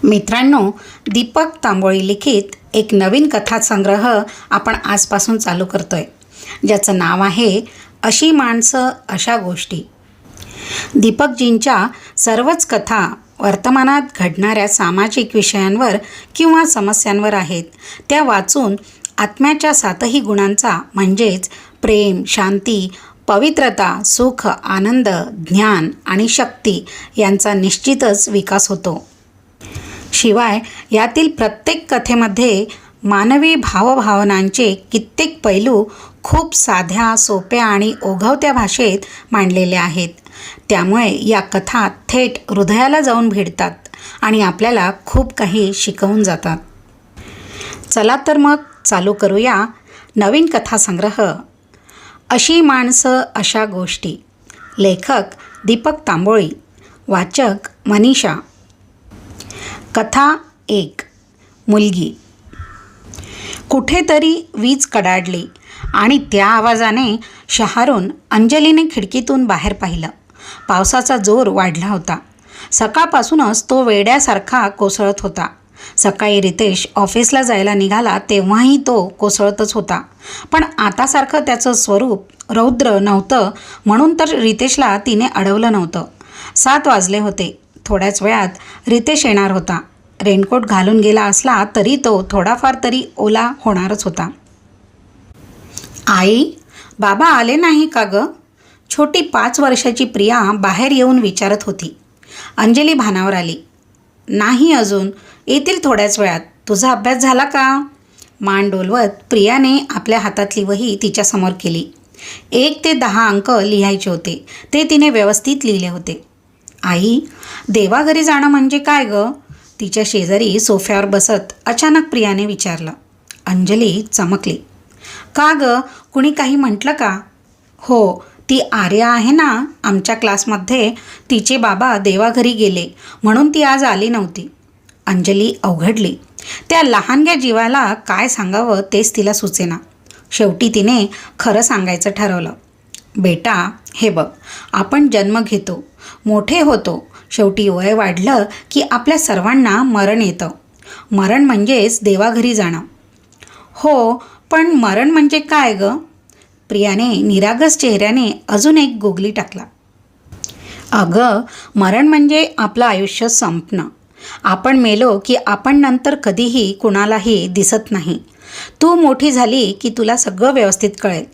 मित्रांनो, दीपक तांबोळी लिखित एक नवीन कथासंग्रह आपण आजपासून चालू करतोय, ज्याचं नाव आहे अशी माणसं अशा गोष्टी. दीपकजींच्या सर्वच कथा वर्तमानात घडणाऱ्या सामाजिक विषयांवर किंवा समस्यांवर आहेत. त्या वाचून आत्म्याच्या सातही गुणांचा म्हणजेच प्रेम, शांती, पवित्रता, सुख, आनंद, ज्ञान आणि शक्ती यांचा निश्चितच विकास होतो. शिवाय यातील प्रत्येक कथेमध्ये मानवी भावभावनांचे कित्येक पैलू खूप साध्या, सोप्या आणि ओघवत्या भाषेत मांडलेले आहेत. त्यामुळे या कथा थेट हृदयाला जाऊन भिडतात आणि आपल्याला खूप काही शिकवून जातात. चला तर मग चालू करूया नवीन कथासंग्रह अशी माणसं अशा गोष्टी. लेखक दीपक तांबोळी, वाचक मनीषा. कथा 1. मुलगी. कुठेतरी वीज कडाडली आणि त्या आवाजाने शहारून अंजलीने खिडकीतून बाहेर पाहिलं. पावसाचा जोर वाढला होता. सकाळपासूनच तो वेड्यासारखा कोसळत होता. सकाळी रितेश ऑफिसला जायला निघाला तेव्हाही तो कोसळतच होता. पण आतासारखं त्याचं स्वरूप रौद्र नव्हतं, म्हणून तर रितेशला तिने अडवलं नव्हतं. 7 वाजले होते. थोड्याच वेळात रितेश येणार होता. रेनकोट घालून गेला असला तरी तो थोडाफार तरी ओला होणारच होता. आई, बाबा आले नाही का गं? छोटी 5 वर्षाची प्रिया बाहेर येऊन विचारत होती. अंजली भानावर आली. नाही अजून, येतील थोड्याच वेळात. तुझा अभ्यास झाला का? मान डोलवत प्रियाने आपल्या हातातली वही तिच्यासमोर केली. 1 ते 10 अंक लिहायचे होते. ते तिने व्यवस्थित लिहिले होते. आई, देवाघरी जाणं म्हणजे काय गं? तिच्या शेजारी सोफ्यावर बसत अचानक प्रियाने विचारलं. अंजली चमकली. का गं, कुणी काही म्हटलं का? हो, ती आर्या आहे ना आमच्या क्लासमध्ये, तिचे बाबा देवाघरी गेले म्हणून ती आज आली नव्हती. अंजली अवघडली. त्या लहानग्या जीवाला काय सांगावं तेच तिला सुचेना. शेवटी तिने खरं सांगायचं ठरवलं. बेटा, हे बघ, आपण जन्म घेतो, मोठे होतो, शेवटी वय वाढलं की आपल्या सर्वांना मरण येतं. मरण म्हणजेच देवाघरी जाणं. हो, पण मरण म्हणजे काय गं? प्रियाने निरागस चेहऱ्याने अजून एक गुगली टाकला. अगं, मरण म्हणजे आपलं आयुष्य संपणं. आपण मेलो की आपण नंतर कधीही कुणालाही दिसत नाही. तू मोठी झाली की तुला सगळं व्यवस्थित कळेल.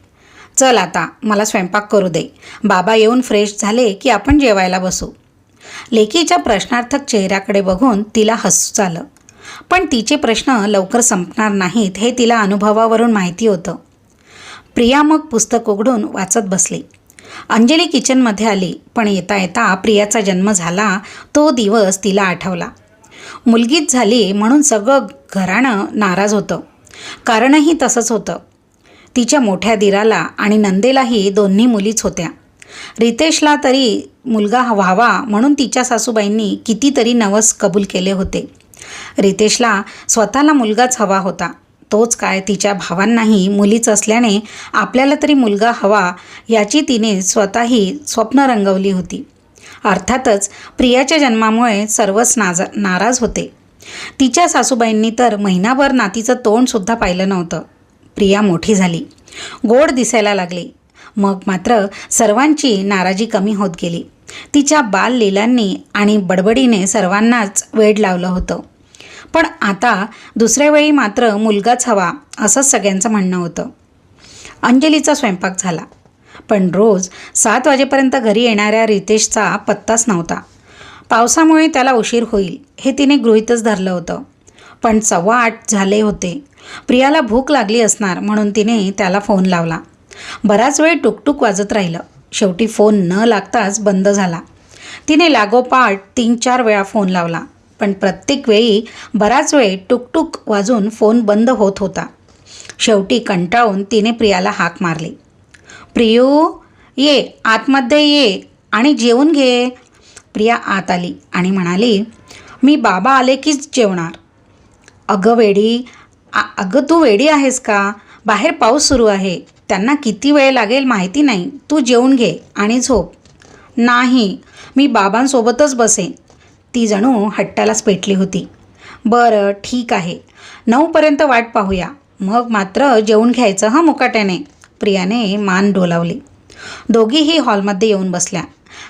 चल आता मला स्वयंपाक करू दे. बाबा येऊन फ्रेश झाले की आपण जेवायला बसू. लेकीच्या प्रश्नार्थक चेहऱ्याकडे बघून तिला हसू आलं. पण तिचे प्रश्न लवकर संपणार नाहीत हे तिला अनुभवावरून माहिती होतं. प्रिया मग पुस्तक उघडून वाचत बसली. अंजली किचनमध्ये आली. पण येता येता प्रियाचा जन्म झाला तो दिवस तिला आठवला. मुलगीच झाली म्हणून सगळं घराणं नाराज होतं. कारणही तसंच होतं. तिच्या मोठ्या दिराला आणि नंदेलाही दोन्ही मुलीच होत्या. रितेशला तरी मुलगा व्हावा म्हणून तिच्या सासूबाईंनी कितीतरी नवस कबूल केले होते. रितेशला स्वतःला मुलगाच हवा होता. तोच काय, तिच्या भावांनाही मुलीच असल्याने आपल्याला तरी मुलगा हवा याची तिने स्वतःही स्वप्न रंगवली होती. अर्थातच प्रियाच्या जन्मामुळे सर्वच नाराज होते. तिच्या सासूबाईंनी तर महिनाभर नातीचं तोंडसुद्धा पाहिलं नव्हतं. प्रिया मोठी झाली, गोड दिसायला लागली. मग मात्र सर्वांची नाराजी कमी होत गेली. तिच्या बाललीलांनी आणि बडबडीने सर्वांनाच वेड लावलं होतं. पण आता दुसऱ्या वेळी मात्र मुलगाच हवा असंच सगळ्यांचं म्हणणं होतं. अंजलीचा स्वयंपाक झाला. पण रोज 7 वाजेपर्यंत घरी येणाऱ्या रितेशचा पत्ताच नव्हता. पावसामुळे त्याला उशीर होईल हे तिने गृहीतच धरलं होतं. पण 7:15 झाले होते. प्रियाला भूक लागली असणार म्हणून तिने त्याला फोन लावला. बराच वेळ टुकटुक वाजत राहिलं. शेवटी फोन न लागताच बंद झाला. तिने लागोपाठ 3-4 वेळा फोन लावला. पण प्रत्येक वेळी बराच वेळ टुकटुक वाजून फोन बंद होत होता. शेवटी कंटाळून तिने प्रियाला हाक मारली. प्रियू, ये आतमध्ये ये आणि जेवून घे. प्रिया आत आली आणि म्हणाली, मी बाबा आले कीच जेवणार. अगं तू वेडी आहेस का? बाहेर पाऊस सुरू आहे. त्यांना किती वेळ लागेल माहिती नाही. तू जेवून घे आणि झोप. नाही, मी बाबांसोबतच बसेन. ती जणू हट्टालाच पेटली होती. बरं ठीक आहे, 9पर्यंत वाट पाहूया, मग मात्र जेवून घ्यायचं हां मुकाट्याने. प्रियाने मान डोलावली. दोघीही हॉलमध्ये येऊन बसल्या.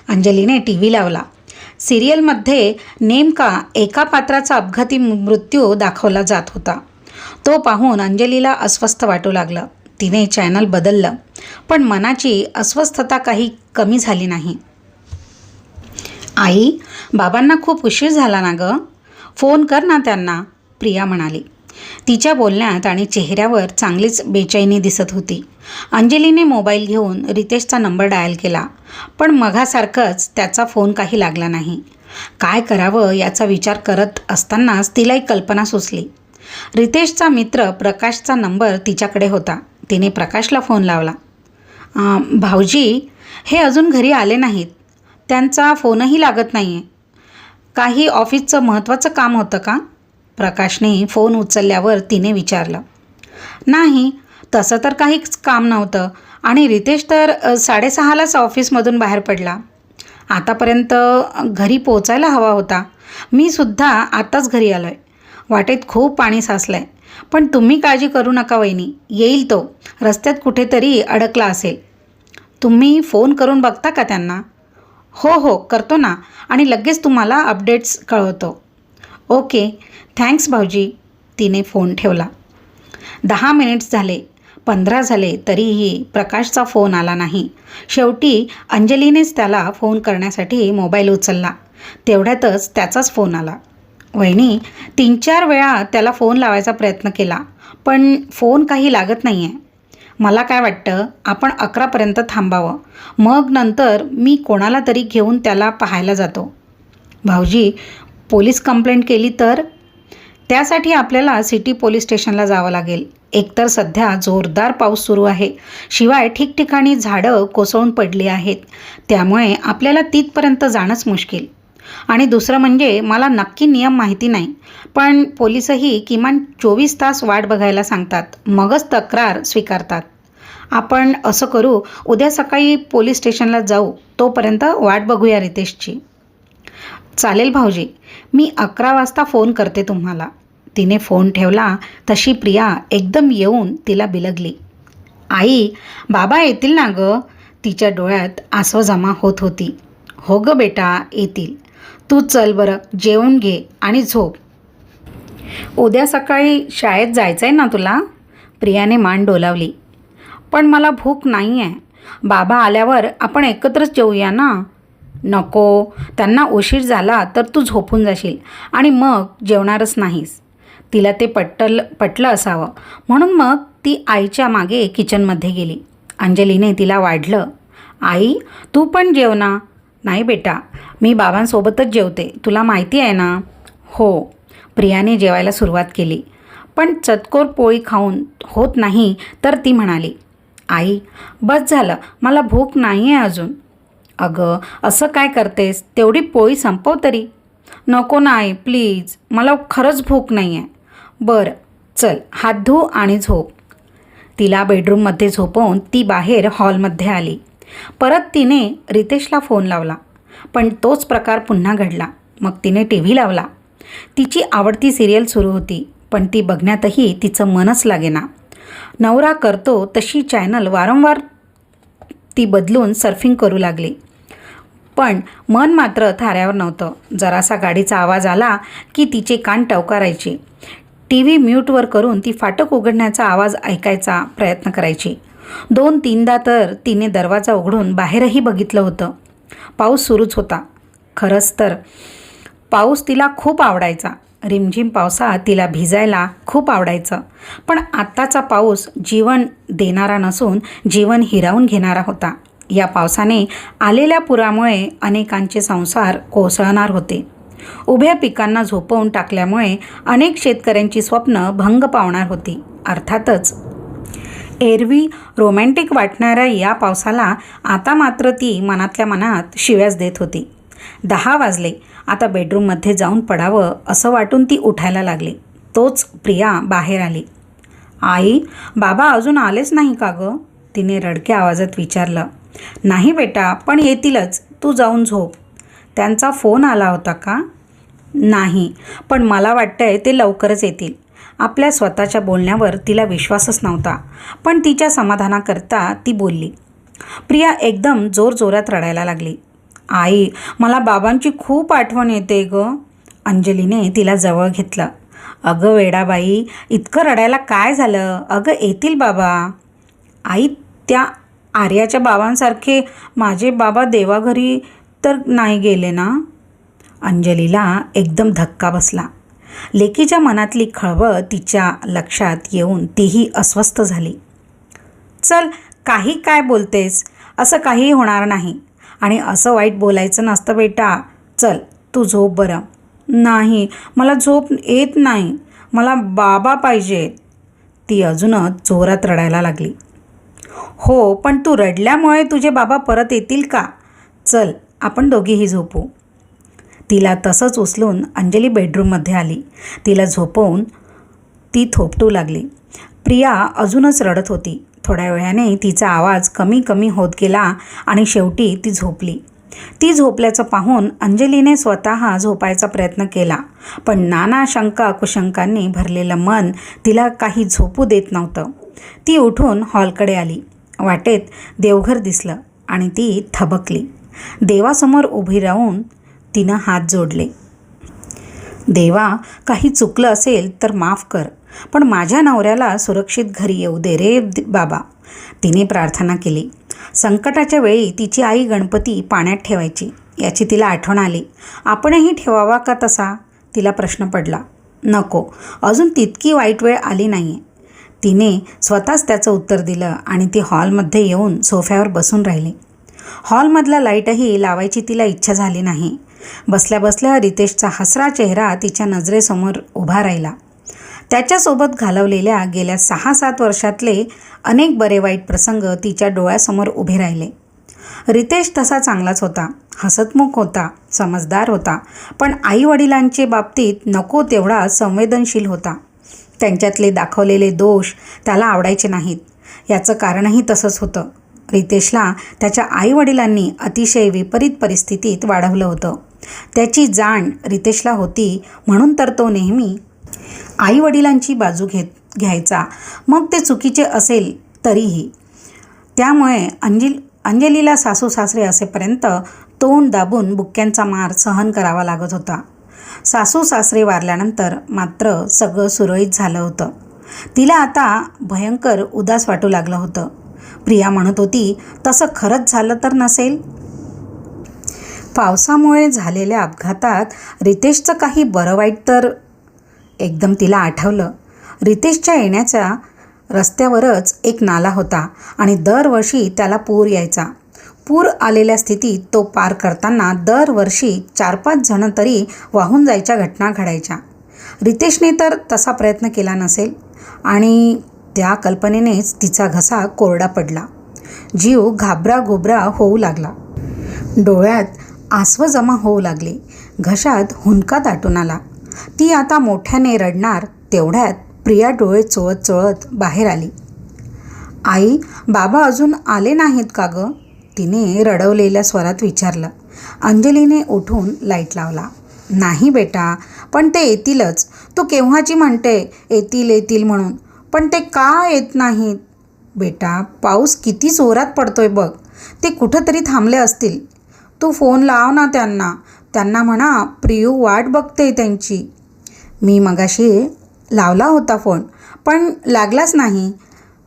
अंजलीने टी व्ही लावला. सिरियलमध्ये नेमका एका पात्राचा अपघाती मृत्यू दाखवला जात होता. तो पाहून अंजलीला अस्वस्थ वाटू लागलं. तिने चॅनल बदललं, पण मनाची अस्वस्थता काही कमी झाली नाही. आई, बाबांना खूप उशीर झाला ना गं, फोन कर ना त्यांना, प्रिया म्हणाली. तिच्या बोलण्यात आणि चेहऱ्यावर चांगलीच बेचैनी दिसत होती. अंजलीने मोबाईल घेऊन रितेशचा नंबर डायल केला, पण मघासारखंच त्याचा फोन काही लागला नाही. काय करावं याचा विचार करत असतानाच तिला एक कल्पना सुचली. रितेशचा मित्र प्रकाशचा नंबर तिच्याकडे होता. तिने प्रकाशला फोन लावला. भाऊजी, हे अजून घरी आले नाहीत, त्यांचा फोनही लागत नाही आहे. काही ऑफिसचं महत्त्वाचं काम होतं का? प्रकाशने फोन उचलल्यावर तिने विचारलं. नाही, तसं तर काहीच काम नव्हतं आणि रितेश तर 6:30लाच ऑफिसमधून बाहेर पडला. आतापर्यंत घरी पोचायला हवा होता. मी सुद्धा आताच घरी आलो आहे. वाटेत खूप पाणी साचलं आहे, पण तुम्ही काळजी करू नका वहिनी, येईल तो. रस्त्यात कुठेतरी अडकला असेल. तुम्ही फोन करून बघता का त्यांना? हो करतो ना, आणि लगेच तुम्हाला अपडेट्स कळवतो. ओके, थँक्स भाऊजी. तिने फोन ठेवला. 10 मिनिट्स झाले, 15 झाले, तरीही प्रकाशचा फोन आला नाही. शेवटी अंजलीनेच त्याला फोन करण्यासाठी मोबाईल उचलला. तेवढ्यातच त्याचाच फोन आला. वहिनी, 3-4 वेळा त्याला फोन लावायचा प्रयत्न केला, पण फोन काही लागत नाही आहे. मला काय वाटतं, आपण 11पर्यंत थांबावं, मग नंतर मी कोणाला तरी घेऊन त्याला पाहायला जातो. भाऊजी, पोलीस कंप्लेंट केली तर? त्यासाठी आपल्याला सिटी पोलीस स्टेशनला जावं लागेल. एकतर सध्या जोरदार पाऊस सुरू आहे, शिवाय ठिकठिकाणी झाडं कोसळून पडली आहेत. त्यामुळे आपल्याला तिथपर्यंत जाणंच मुश्किल. आणि दुसरं म्हणजे मला नक्की नियम माहिती नाही, पण पोलिसही किमान 24 तास वाट बघायला सांगतात, मगच तक्रार स्वीकारतात. आपण असं करू, उद्या सकाळी पोलीस स्टेशनला जाऊ, तोपर्यंत वाट बघूया रितेशची. चालेल भाऊजी, मी 11 वाजता फोन करते तुम्हाला. तिने फोन ठेवला तशी प्रिया एकदम येऊन तिला बिलगली. आई, बाबा येतील ना गं? तिच्या डोळ्यात आसवं जमा होत होती. हो गं बेटा, येतील. तू चल बरं, जेवून घे आणि झोप. उद्या सकाळी शाळेत जायचं आहे ना तुला? प्रियाने मान डोलावली. पण मला भूक नाही आहे. बाबा आल्यावर आपण एकत्रच जेवूया ना. नको, त्यांना उशीर झाला तर तू झोपून जाशील आणि मग जेवणारच नाहीस. तिला ते पटलं असावं, म्हणून मग ती आईच्या मागे किचनमध्ये गेली. अंजलीने तिला वाढलं. आई, तू पण जेव ना. नाही बेटा, मी बाबांसोबतच जेवते, तुला माहिती आहे ना. हो. प्रियाने जेवायला सुरुवात केली, पण चतकोर पोळी खाऊन होत नाही तर ती म्हणाली. आई, बस झालं, मला भूक नाही आहे अजून. अगं, असं काय करतेस, तेवढी पोळी संपव तरी. नको ना आई, प्लीज, मला खरंच भूक नाही आहे. बरं चल, हात धू आणि झोप. तिला बेडरूममध्ये झोपवून ती बाहेर हॉलमध्ये आली. परत तिने रितेशला फोन लावला, पण तोच प्रकार पुन्हा घडला. मग तिने टी व्ही लावला. तिची आवडती सिरियल सुरू होती, पण ती बघण्यातही तिचं मनच लागेना. नवरा करतो तशी चॅनल वारंवार ती बदलून सर्फिंग करू लागली, पण मन मात्र थाऱ्यावर नव्हतं. जरासा गाडीचा आवाज आला की तिचे कान टवकारायचे. टी व्ही म्यूटवर करून ती फाटक उघडण्याचा आवाज ऐकायचा प्रयत्न करायची. 2-3दा तर तिने दरवाजा उघडून बाहेरही बघितलं होतं. पाऊस सुरूच होता. खरंच तर पाऊस तिला खूप आवडायचा. रिमझिम पावसात तिला भिजायला खूप आवडायचं. पण आत्ताचा पाऊस जीवन देणारा नसून जीवन हिरावून घेणारा होता. या पावसाने आलेल्या पुरामुळे अनेकांचे संसार कोसळणार होते. उभ्या पिकांना झोपवून टाकल्यामुळे अनेक शेतकऱ्यांची स्वप्न भंग पावणार होती. अर्थातच एरवी रोमॅन्टिक वाटणाऱ्या या पावसाला आता मात्र ती मनातल्या मनात शिव्याच देत होती. 10 वाजले. आता बेडरूममध्ये जाऊन पडावं असं वाटून ती उठायला लागली. तोच प्रिया बाहेर आली. आई, बाबा अजून आलेच नाही का गं? तिने रडक्या आवाजात विचारलं. नाही बेटा, पण येतीलच, तू जाऊन झोप. त्यांचा फोन आला होता का? नाही, पण मला वाटतंय ते लवकरच येतील. आपल्या स्वतःच्या बोलण्यावर तिला विश्वासच नव्हता, पण तिच्या समाधानाकरता ती बोलली. प्रिया एकदम जोरजोरात रडायला लागली. आई, मला बाबांची खूप आठवण येते गं. अंजलीने तिला जवळ घेतलं. अगं वेडाबाई, इतकं रडायला काय झालं? अगं येतील बाबा. आई, त्या आर्याच्या बाबांसारखे माझे बाबा देवाघरी तर नाही गेले ना? अंजलीला एकदम धक्का बसला. लेकीच्या मनातली खळबळ तिच्या लक्षात येऊन तीही अस्वस्थ झाली. चल, काही काय बोलतेस? असं काहीही होणार नाही. आणि असं वाईट बोलायचं नसतं बेटा. चल, तू झोप बरं. नाही, मला झोप येत नाही. मला बाबा पाहिजेत. ती अजूनच जोरात रडायला लागली. हो, पण तू रडल्यामुळे तुझे बाबा परत येतील का? चल, आपण दोघीही झोपू. तिला तसंच उचलून अंजली बेडरूममध्ये आली. तिला झोपवून ती थोपटू लागली. प्रिया अजूनच रडत होती. थोड्या वेळाने तिचा आवाज कमी कमी होत गेला आणि शेवटी ती झोपली. ती झोपल्याचं पाहून अंजलीने स्वतः झोपायचा प्रयत्न केला, पण नाना शंका कुशंकांनी भरलेलं मन तिला काही झोपू देत नव्हतं. ती उठून हॉलकडे आली. वाटेत देवघर दिसलं आणि ती थबकली. देवासमोर उभी राहून तिनं हात जोडले. देवा, काही चुकलं असेल तर माफ कर, पण माझ्या नवऱ्याला सुरक्षित घरी येऊ दे रे बाबा. तिने प्रार्थना केली. संकटाच्या वेळी तिची आई गणपती पाण्यात ठेवायची याची तिला आठवण आली. आपणही ठेवावा का तसा? तिला प्रश्न पडला. नको, अजून तितकी वाईट वेळ आली नाही. तिने स्वतःच त्याचं उत्तर दिलं आणि ती हॉलमध्ये येऊन सोफ्यावर बसून राहिली. हॉलमधला लाईटही लावायची तिला इच्छा झाली नाही. बसल्या बसल्या रितेशचा हसरा चेहरा तिच्या नजरेसमोर उभा राहिला. त्याच्यासोबत घालवलेल्या गेल्या 6-7 वर्षातले अनेक बरे वाईट प्रसंग तिच्या डोळ्यासमोर उभे राहिले. रितेश तसा चांगलाच होता, हसतमुख होता, समजदार होता, पण आईवडिलांचे बाबतीत नको तेवढा संवेदनशील होता. त्यांच्यातले दाखवलेले दोष त्याला आवडायचे नाहीत. याचं कारणही तसंच होतं. रितेशला त्याच्या आईवडिलांनी अतिशय विपरीत परिस्थितीत वाढवलं होतं. त्याची जाण रितेशला होती, म्हणून तर तो नेहमी आईवडिलांची बाजू घ्यायचा, मग ते चुकीचे असेल तरीही. त्यामुळे अंजलीला सासू सासरे असेपर्यंत तोंड दाबून बुक्क्यांचा मार सहन करावा लागत होता. सासू सासरे वारल्यानंतर मात्र सगळं सुरळीत झालं होतं. तिला आता भयंकर उदास वाटू लागलं होतं. प्रिया म्हणत होती, तसं खरंच झालं तर नसेल? पावसामुळे झालेल्या अपघातात रितेशचं काही बरं वाईट तर? एकदम तिला आठवलं. रितेशच्या येण्याच्या रस्त्यावरच एक नाला होता आणि दरवर्षी त्याला पूर यायचा. पूर आलेल्या स्थितीत तो पार करताना दरवर्षी 4-5 जण तरी वाहून जायच्या घटना घडायच्या. रितेशने तर तसा प्रयत्न केला नसेल आणि त्या कल्पनेनेच तिचा घसा कोरडा पडला. जीव घाबरा होऊ लागला. डोळ्यात आसवं जमा होऊ लागले. घशात हुंदका दाटून आला. ती आता मोठ्याने रडणार तेवढ्यात प्रिया डोळे चोळत बाहेर आली. आई, बाबा अजून आले नाहीत का गं? तिने रडवलेल्या स्वरात विचारलं. अंजलीने उठून लाईट लावला. नाही बेटा, पण ते येतीलच. तू केव्हाची म्हणते येतील म्हणून, पण ते का येत नाहीत? बेटा, पाऊस किती जोरात पडतोय बघ. ते कुठंतरी थांबले असतील. तू फोन लाव ना त्यांना म्हणा प्रियू वाट बघते त्यांची. मी मगाशी लावला होता फोन, पण लागलाच नाही.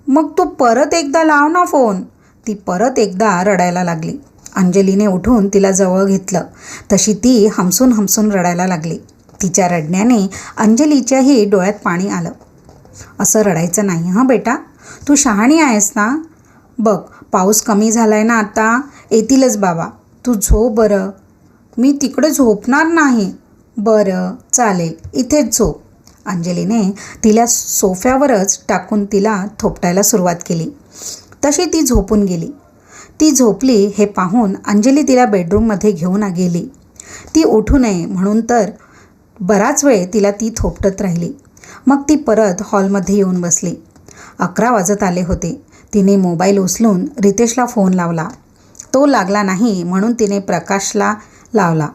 मग तू परत एकदा लाव ना फोन. ती परत एकदा रडायला लागली. अंजलीने उठून तिला जवळ घेतलं. तशी ती हमसून रडायला लागली. तिच्या रडण्याने अंजलीच्याही डोळ्यात पाणी आलं. असं रडायचं नाही हं बेटा, तू शहाणी आहेस ना. बघ, पाऊस कमी झालाय ना आता, येतीलच बाबा. तू झोप बरं. मी तिकडे झोपणार नाही. बरं चालेल, इथेच झोप. अंजलीने तिला सोफ्यावरच टाकून तिला थोपटायला सुरुवात केली. तशी ती झोपून गेली. ती झोपली हे पाहून अंजली तिला बेडरूममध्ये घेऊन गेली. ती उठू नये म्हणून तर बराच वेळ तिला ती थोपटत राहिली. मग ती परत हॉलमध्ये येऊन बसली. 11 वाजत आले होते. तिने मोबाईल उचलून रितेशला फोन लावला. तो लागला नाही म्हणून तिने प्रकाशला लावला,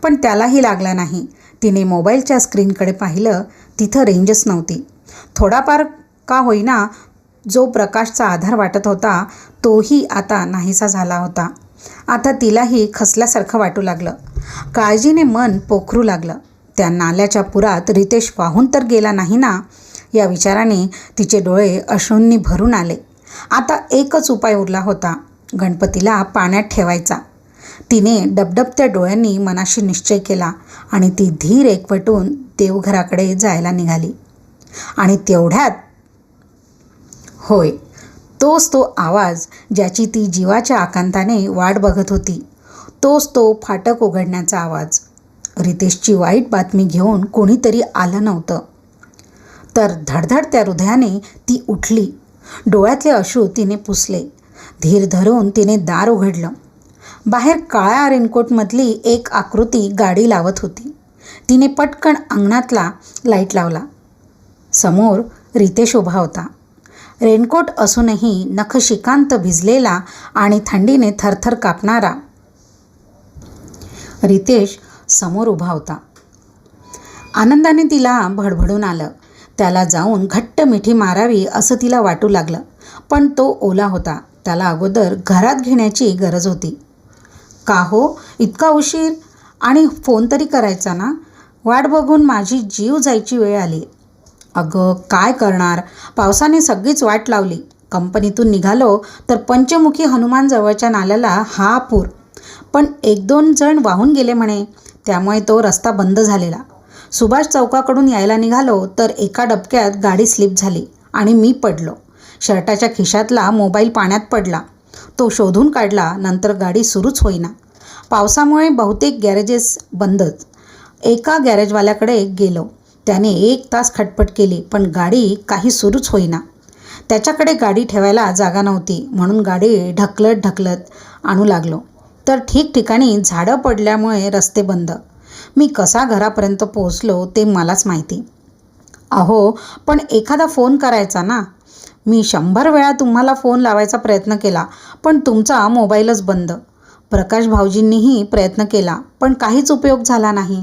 पण त्यालाही लागला नाही. तिने मोबाईलच्या स्क्रीनकडे पाहिलं. तिथं रेंजच नव्हती. थोडाफार का होईना जो प्रकाशचा आधार वाटत होता तोही आता नाहीसा झाला होता. आता तिलाही खचल्यासारखं वाटू लागलं. काळजीने मन पोखरू लागलं. त्या नाल्याच्या पुरात रितेश वाहून तर गेला नाही ना, या विचाराने तिचे डोळे अश्रूंनी भरून आले. आता एकच उपाय उरला होता, गणपतीला पाण्यात ठेवायचा. तिने डबडबत्या डोळ्यांनी मनाशी निश्चय केला आणि ती धीर एकवटून देवघराकडे जायला निघाली. आणि तेवढ्यात होय, तोच तो आवाज ज्याची ती जीवाच्या आकांताने वाट बघत होती. तोच तो फाटक उघडण्याचा आवाज. रितेशची वाईट बातमी घेऊन कोणीतरी आलं नव्हतं. तर धडधडत्या हृदयाने ती उठली. डोळ्यातले अश्रू तिने पुसले. धीर धरून तिने दार उघडलं. बाहेर काळ्या रेनकोटमधली एक आकृती गाडी लावत होती. तिने पटकन अंगणातला लाईट लावला. समोर रितेश उभा होता. रेनकोट असूनही नखशिकांत भिजलेला आणि थंडीने थरथर कापणारा रितेश समोर उभा होता. आनंदाने तिला भडभडून आलं. त्याला जाऊन घट्ट मिठी मारावी असं तिला वाटू लागलं. पण तो ओला होता. त्याला अगोदर घरात घेण्याची गरज होती. का हो इतका उशीर? आणि फोन तरी करायचा ना. वाट बघून माझी जीव जायची वेळ आली. अगं काय करणार, पावसाने सगळीच वाट लावली. कंपनीतून निघालो तर पंचमुखी हनुमान जवळच्या नाल्याला हा पूर. पण 1-2 जण वाहून गेले म्हणे, त्यामुळे तो रस्ता बंद झालेला. सुभाष चौकाकडून यायला निघालो तर एका डबक्यात गाडी स्लिप झाली आणि मी पडलो. शर्टाच्या खिशातला मोबाईल पाण्यात पडला. तो शोधून काढला. नंतर गाडी सुरूच होईना. पावसामुळे बहुतेक गॅरेजेस बंदच. एका गॅरेजवाल्याकडे गेलो. त्याने 1 तास खटपट केली पण गाडी काही सुरूच होईना. त्याच्याकडे गाडी ठेवायला जागा नव्हती म्हणून गाडी ढकलत आणू लागलो. तर ठिकठिकाणी झाडं पडल्यामुळे रस्ते बंद. मी कसा घरापर्यंत पोहोचलो ते मलाच माहिती. अहो पण एखादा फोन करायचा ना. मी 100 वेळा तुम्हाला फोन लावायचा प्रयत्न केला पण तुमचा मोबाईलच बंद. प्रकाश भाऊजींनीही प्रयत्न केला पण काहीच उपयोग झाला नाही.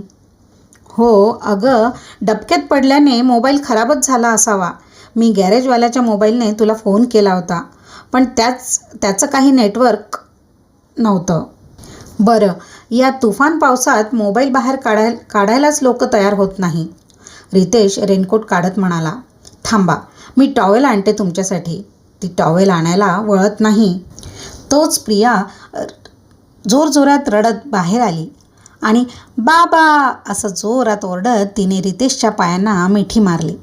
हो अगं, डबक्यात पडल्याने मोबाईल खराबच झाला असावा. मी गॅरेजवाल्याच्या मोबाईलने तुला फोन केला होता पण त्याचं काही नेटवर्क नव्हतं. बरं, या तुफान पावसात मोबाईल बाहेर काढायलाच लोक तयार होत नाही. रितेश रेनकोट काढत म्हणाला. थांबा, मी टॉवेल आणते तुमच्यासाठी. ती टॉवेल आणायला वळत नाही. तोच प्रिया जोरजोरात रडत बाहेर आली आणि बाबा असं जोरात ओरडत तिने रितेशच्या पायांना मिठी मारली.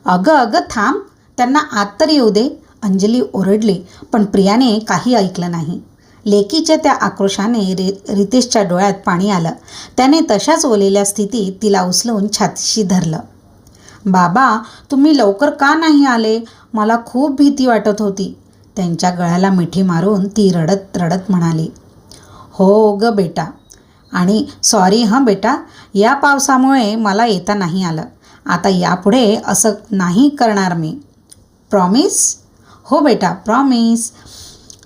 अगं थांब, त्यांना आत तर येऊ दे, अंजली ओरडली. पण प्रियाने काही ऐकलं नाही. लेकीच्या त्या आक्रोशाने रितेशच्या डोळ्यात पाणी आलं. त्याने तशाच ओलेल्या स्थितीत तिला उचलून छातीशी धरलं. बाबा तुम्ही लवकर का नाही आले? मला खूप भीती वाटत होती. त्यांच्या गळ्याला मिठी मारून ती रडत रडत म्हणाली. हो ग बेटा, आणि सॉरी हं बेटा, या पावसामुळे मला येता नाही आलं. आता यापुढे असं नाही करणार मी. प्रॉमिस? हो बेटा प्रॉमिस.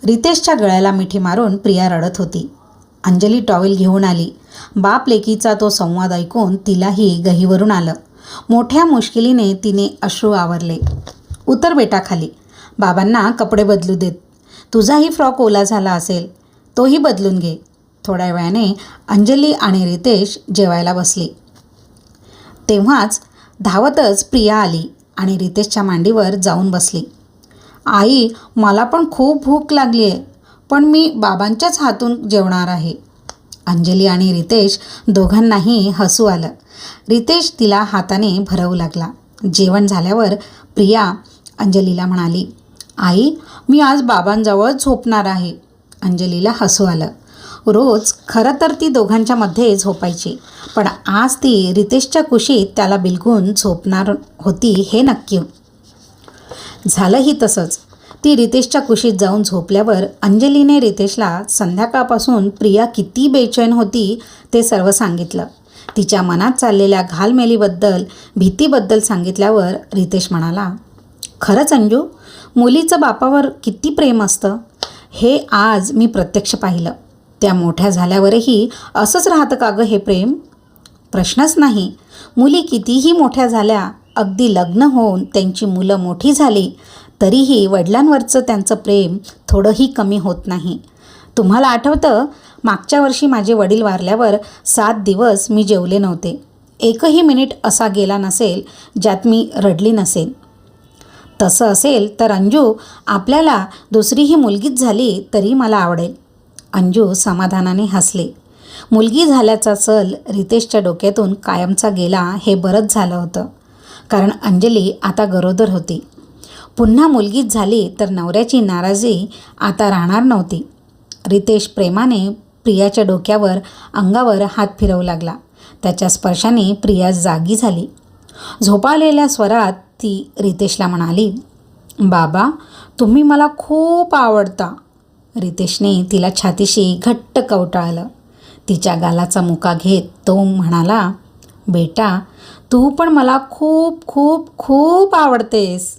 रितेशच्या गळ्याला मिठी मारून प्रिया रडत होती. अंजली टॉवेल घेऊन आली. बाप लेकीचा तो संवाद ऐकून तिलाही गहीवरून आलं. मोठ्या मुश्किलीने तिने अश्रू आवरले. उतर बेटा खाली, बाबांना कपडे बदलू देत. तुझाही फ्रॉक ओला झाला असेल, तोही बदलून घे. थोड्या वेळाने अंजली आणि रितेश जेवायला बसली. तेव्हाच धावतच प्रिया आली आणि रितेशच्या मांडीवर जाऊन बसली. आई, मला पण खूप भूक लागली आहे, पण मी बाबांच्याच हातून जेवणार आहे. अंजली आणि रितेश दोघांनाही हसू आलं. रितेश तिला हाताने भरवू लागला. जेवण झाल्यावर प्रिया अंजलीला म्हणाली, आई मी आज बाबांजवळ झोपणार आहे. अंजलीला हसू आलं. रोज खरं तर ती दोघांच्या मध्ये झोपायची, पण आज ती रितेशच्या कुशीत त्याला बिलगून झोपणार होती हे नक्की. झालंही तसंच. ती रितेशच्या कुशीत जाऊन झोपल्यावर अंजलीने रितेशला संध्याकाळपासून प्रिया किती बेचैन होती ते सर्व सांगितलं. तिच्या मनात चाललेल्या घालमेलीबद्दल, भीतीबद्दल सांगितल्यावर रितेश म्हणाला, खरंच अंजू, मुलीचं बापावर किती प्रेम असतं हे आज मी प्रत्यक्ष पाहिलं. त्या मोठ्या झाल्यावरही असंच राहतं का गं हे प्रेम? प्रश्नच नाही. मुली कितीही मोठ्या झाल्या, अगदी लग्न होऊन त्यांची मुलं मोठी झाली, तरीही वडिलांवरचं त्यांचं प्रेम थोडंही कमी होत नाही. तुम्हाला आठवतं, मागच्या वर्षी माझे वडील वारल्यावर 7 दिवस मी जेवले नव्हते. एकही मिनिट असा गेला नसेल ज्यात मी रडली नसेल. तसं असेल तर अंजू, आपल्याला दुसरीही मुलगीच झाली तरी मला आवडेल. अंजू समाधानाने हसले. मुलगी झाल्याचा सल रितेशच्या डोक्यातून कायमचा गेला हे बरंच झालं होतं, कारण अंजली आता गरोदर होती. पुन्हा मुलगीच झाली तर नवऱ्याची नाराजी आता राहणार नव्हती. रितेश प्रेमाने प्रियाच्या डोक्यावर, अंगावर हात फिरवू लागला. त्याच्या स्पर्शाने प्रिया जागी झाली. झोपाळलेल्या स्वरात ती रितेशला म्हणाली, बाबा, तुम्ही मला खूप आवडता. रितेशने तिला छातीशी घट्ट कवटाळलं. तिच्या गालाचा मुका घेत तो म्हणाला, बेटा, तू पण मला खूप खूप खूप आवडतेस.